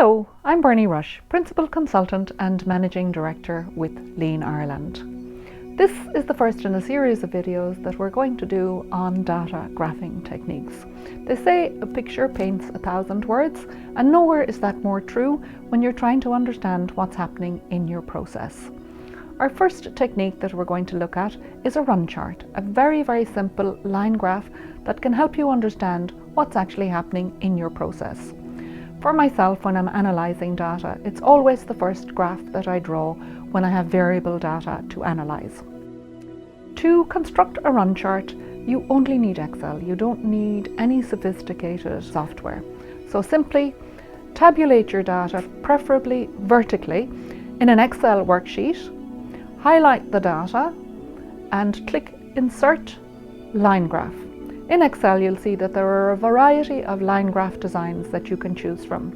Hello, I'm Bernie Rushe, Principal Consultant and Managing Director with Lean Ireland. This is the first in a series of videos that we're going to do on data graphing techniques. They say a picture paints 1,000 words, and nowhere is that more true when you're trying to understand what's happening in your process. Our first technique that we're going to look at is a run chart, a very simple line graph that can help you understand what's actually happening in your process. For myself, when I'm analysing data, it's always the first graph that I draw when I have variable data to analyse. To construct a run chart, you only need Excel. You don't need any sophisticated software. So simply tabulate your data, preferably vertically, in an Excel worksheet, highlight the data and click Insert Line Graph. In Excel, you'll see that there are a variety of line graph designs that you can choose from.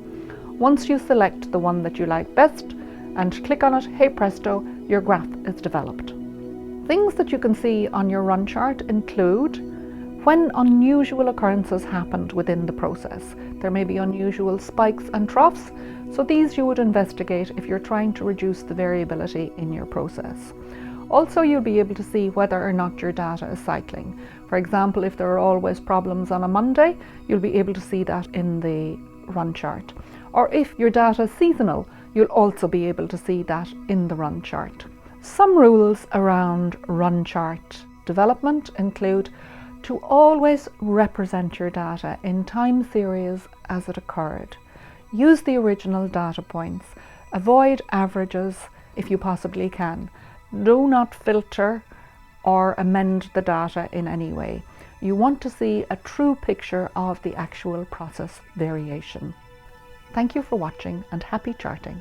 Once you select the one that you like best and click on it, hey presto, your graph is developed. Things that you can see on your run chart include when unusual occurrences happened within the process. There may be unusual spikes and troughs, so these you would investigate if you're trying to reduce the variability in your process. Also, you'll be able to see whether or not your data is cycling. For example, if there are always problems on a Monday, you'll be able to see that in the run chart. Or if your data is seasonal, you'll also be able to see that in the run chart. Some rules around run chart development include to always represent your data in time series as it occurred. Use the original data points. Avoid averages if you possibly can. Do not filter or amend the data in any way. You want to see a true picture of the actual process variation. Thank you for watching and happy charting.